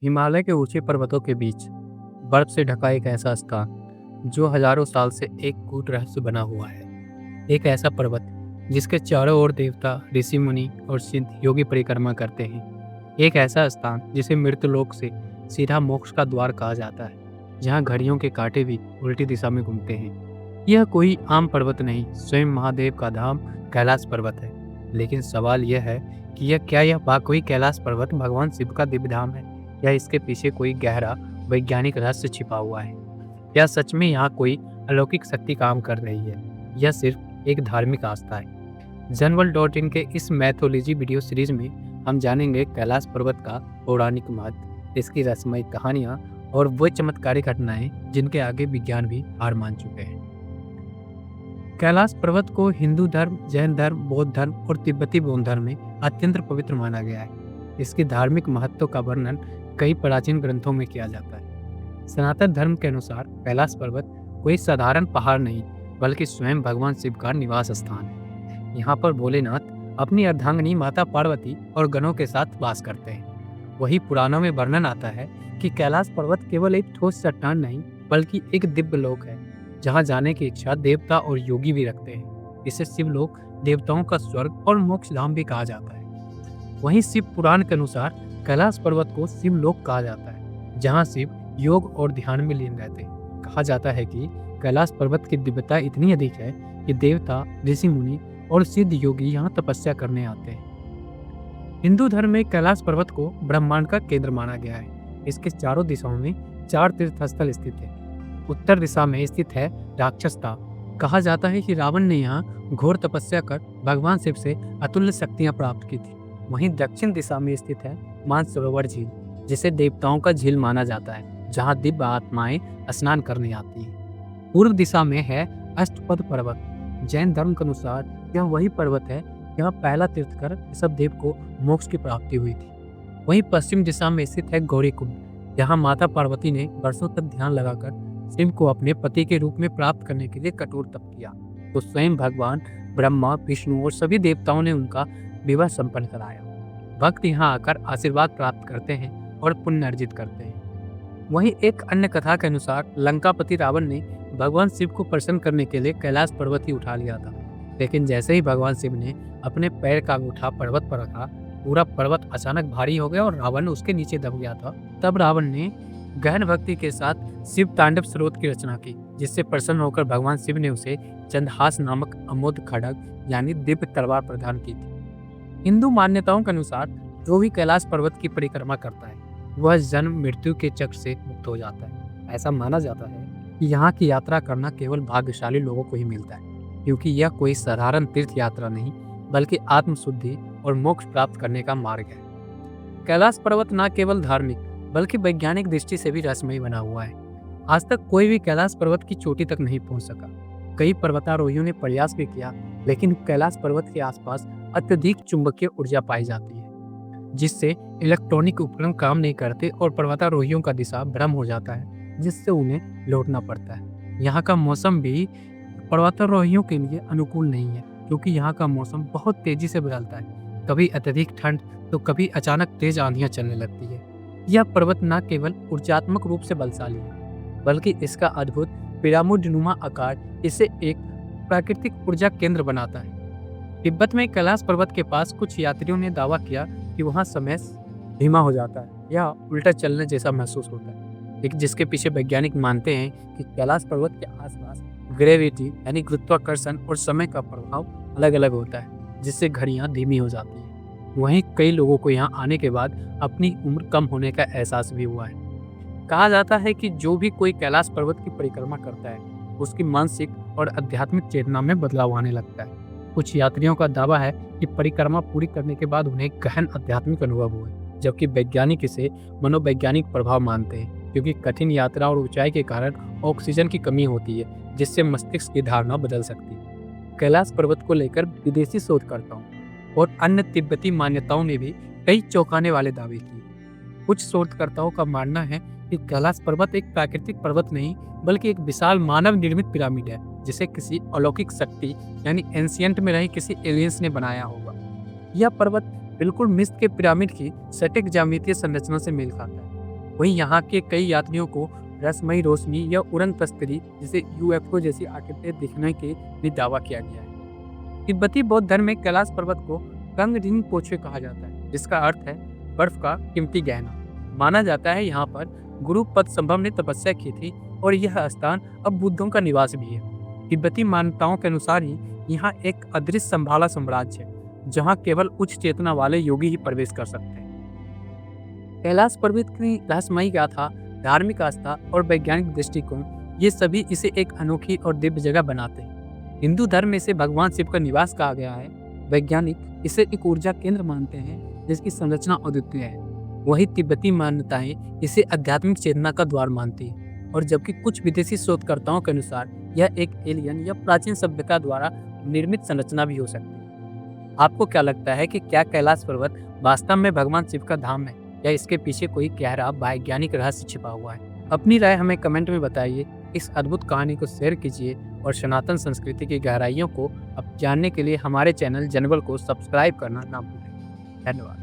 हिमालय के ऊंचे पर्वतों के बीच बर्फ से ढका एक ऐसा स्थान जो हजारों साल से एक कूट रहस्य बना हुआ है। एक ऐसा पर्वत जिसके चारों ओर देवता, ऋषि मुनि और सिद्ध योगी परिक्रमा करते हैं। एक ऐसा स्थान जिसे मृत्युलोक से सीधा मोक्ष का द्वार कहा जाता है, जहाँ घड़ियों के कांटे भी उल्टी दिशा में घूमते हैं। यह कोई आम पर्वत नहीं, स्वयं महादेव का धाम कैलाश पर्वत है। लेकिन सवाल यह है कि यह वाकई कैलाश पर्वत भगवान शिव का दिव्य धाम है, या इसके पीछे कोई गहरा वैज्ञानिक रहस्य छिपा हुआ है। या सच में यहाँ कोई अलौकिक शक्ति काम कर रही है, यह सिर्फ एक धार्मिक आस्था है। जनवर्ल्ड.in के इस मैथोलॉजी वीडियो सीरीज में हम जानेंगे कैलाश पर्वत का पौराणिक महत्व, इसकी रहस्यमय कहानियाँ और वो चमत्कारी घटनाएं जिनके आगे विज्ञान भी हार मान चुके हैं। कैलाश पर्वत को हिंदू धर्म, जैन धर्म, बौद्ध धर्म और तिब्बती बौद्ध धर्म में अत्यंत पवित्र माना गया है। इसकी धार्मिक महत्व का वर्णन कई प्राचीन ग्रंथों में किया जाता है। सनातन धर्म के अनुसार कैलाश पर्वत कोई साधारण पहाड़ नहीं, बल्कि स्वयं भगवान शिव का निवास स्थान है। यहाँ पर भोलेनाथ अपनी अर्धांगिनी माता पार्वती और गणों के साथ वास करते हैं। वही पुराणों में वर्णन आता है कि कैलाश पर्वत केवल एक ठोस चट्टान नहीं, बल्कि एक दिव्य लोक है, जहाँ जाने की इच्छा देवता और योगी भी रखते हैं। इसे शिवलोक, देवताओं का स्वर्ग और मोक्ष धाम भी कहा जाता है। वहीं शिव पुराण के अनुसार कैलाश पर्वत को शिवलोक कहा जाता है, जहाँ शिव योग और ध्यान में लीन रहते हैं। कहा जाता है कि कैलाश पर्वत की दिव्यता इतनी अधिक है कि देवता, ऋषि मुनि और सिद्ध योगी यहाँ तपस्या करने आते हैं। हिंदू धर्म में कैलाश पर्वत को ब्रह्मांड का केंद्र माना गया है। इसके चारों दिशाओं में 4 तीर्थस्थल स्थित है। उत्तर दिशा में स्थित है राक्षसता। कहा जाता है कि रावण ने यहाँ घोर तपस्या कर भगवान शिव से अतुल्य शक्तियां प्राप्त की थी। वहीं दक्षिण दिशा में स्थित है मानसरोवर झील, जिसे देवताओं का झील माना जाता है, जहाँ दिव्य आत्माएं स्नान करने आती हैं। पूर्व दिशा में है अष्टपद पर्वत। जैन धर्म के अनुसार यह वही पर्वत है जहाँ पहला तीर्थकर ऋषभदेव को मोक्ष की प्राप्ति हुई थी। वहीं पश्चिम दिशा में स्थित है गौरीकुंड, जहाँ माता पार्वती ने वर्षों तक ध्यान लगाकर शिव को अपने पति के रूप में प्राप्त करने के लिए कठोर तप किया, तो स्वयं भगवान ब्रह्मा, विष्णु और सभी देवताओं ने उनका विवाह संपन्न कराया। भक्त यहाँ आकर आशीर्वाद प्राप्त करते हैं और पुण्य अर्जित करते हैं। वहीं एक अन्य कथा के अनुसार लंकापति रावण ने भगवान शिव को प्रसन्न करने के लिए कैलाश पर्वत ही उठा लिया था। लेकिन जैसे ही भगवान शिव ने अपने पैर का अंगूठा पर्वत पर रखा, पूरा पर्वत अचानक भारी हो गया और रावण उसके नीचे दब गया था। तब रावण ने गहन भक्ति के साथ शिव तांडव स्रोत की रचना की, जिससे प्रसन्न होकर भगवान शिव ने उसे चंद्रहास नामक अमोघ खड्ग यानी दिव्य तलवार प्रदान की थी। हिंदू मान्यताओं के अनुसार जो भी कैलाश पर्वत की परिक्रमा करता है, वह जन्म मृत्यु के चक्र से मुक्त हो जाता है। ऐसा माना जाता है कि यहाँ की यात्रा करना केवल भाग्यशाली लोगों को ही मिलता है, क्योंकि यह कोई साधारण तीर्थ यात्रा नहीं, बल्कि आत्मशुद्धि और मोक्ष प्राप्त करने का मार्ग है। कैलाश पर्वत न केवल धार्मिक बल्कि वैज्ञानिक दृष्टि से भी रहस्यमय बना हुआ है। आज तक कोई भी कैलाश पर्वत की चोटी तक नहीं पहुंच सका। कई पर्वतारोहियों ने प्रयास भी किया, लेकिन कैलाश पर्वत के आसपास अत्यधिक चुंबकीय ऊर्जा पाई जाती है, जिससे इलेक्ट्रॉनिक उपकरण काम नहीं करते और पर्वतारोहियों का दिशा भ्रम हो जाता है, जिससे उन्हें लौटना पड़ता है। यहाँ का मौसम भी पर्वतारोहियों के लिए अनुकूल नहीं है, क्योंकि यहाँ का मौसम बहुत तेजी से बदलता है। कभी अत्यधिक ठंड तो कभी अचानक तेज आंधियां चलने लगती है। यह पर्वत न केवल ऊर्जात्मक रूप से बलशाली है, बल्कि इसका अद्भुत पिरामिडनुमा आकार इसे एक प्राकृतिक ऊर्जा केंद्र बनाता है। तिब्बत में कैलाश पर्वत के पास कुछ यात्रियों ने दावा किया कि वहां समय धीमा हो जाता है या उल्टा चलने जैसा महसूस होता है, लेकिन जिसके पीछे वैज्ञानिक मानते हैं कि कैलाश पर्वत के आसपास ग्रेविटी यानी गुरुत्वाकर्षण और समय का प्रभाव अलग अलग होता है, जिससे घड़ियां धीमी हो जाती हैं। वहीं कई लोगों को यहाँ आने के बाद अपनी उम्र कम होने का एहसास भी हुआ है। कहा जाता है कि जो भी कोई कैलाश पर्वत की परिक्रमा करता है, उसकी मानसिक और आध्यात्मिक चेतना में बदलाव आने लगता है। कुछ यात्रियों का दावा है कि परिक्रमा पूरी करने के बाद उन्हें गहन आध्यात्मिक अनुभव हुए, जबकि वैज्ञानिक इसे मनोवैज्ञानिक प्रभाव मानते हैं, क्योंकि कठिन यात्रा और ऊंचाई के कारण ऑक्सीजन की कमी होती है, जिससे मस्तिष्क की धारणा बदल सकती है। कैलाश पर्वत को लेकर विदेशी शोधकर्ताओं और अन्य तिब्बती मान्यताओं ने भी कई चौंकाने वाले दावे किए। कुछ शोधकर्ताओं का मानना है कि कैलाश पर्वत एक प्राकृतिक पर्वत नहीं, बल्कि एक विशाल मानव निर्मित पिरामिड है, जिसे किसी अलौकिक शक्ति यानी एंशिएंट में रही किसी एलियंस ने बनाया होगा। यह पर्वत बिल्कुल मिस्र के पिरामिड की सटीक ज्यामितीय संरचना से मेल खाता है। वहीं यहाँ के कई यात्रियों को रहस्यमयी रोशनी या उड़न तस्करी जिसे यूएफओ जैसी आकृतियां दिखने के लिए दावा किया गया है। तिब्बती बौद्ध धर्म में कैलाश पर्वत को कंगरिन पोछे कहा जाता है, जिसका अर्थ है बर्फ का कीमती गहना। माना जाता है यहाँ पर गुरु पद्मसंभव ने तपस्या की थी और यह स्थान अब बुद्धों का निवास भी है। तिब्बती मान्यताओं के अनुसार ही यहाँ एक अदृश्य संभाला साम्राज्य है, जहाँ केवल उच्च चेतना वाले योगी ही प्रवेश कर सकते हैं। कैलाश पर्वत की रहस्यमयी गाथा, धार्मिक आस्था और वैज्ञानिक दृष्टिकोण, ये सभी इसे एक अनोखी और दिव्य जगह बनाते हैं। हिंदू धर्म में इसे भगवान शिव का निवास कहा गया है। वैज्ञानिक इसे एक ऊर्जा केंद्र मानते हैं जिसकी संरचना अद्वितीय है। वही तिब्बती मान्यताएं इसे आध्यात्मिक चेतना का द्वार मानती है, और जबकि कुछ विदेशी शोधकर्ताओं के अनुसार यह एक एलियन या प्राचीन सभ्यता द्वारा निर्मित संरचना भी हो सकती है। आपको क्या लगता है कि क्या कैलाश पर्वत वास्तव में भगवान शिव का धाम है, या इसके पीछे कोई गहरा वैज्ञानिक रहस्य छिपा हुआ है? अपनी राय हमें कमेंट में बताइए। इस अद्भुत कहानी को शेयर कीजिए और सनातन संस्कृति की गहराइयों को अब जानने के लिए हमारे चैनल जनबल को सब्सक्राइब करना ना भूलें। धन्यवाद।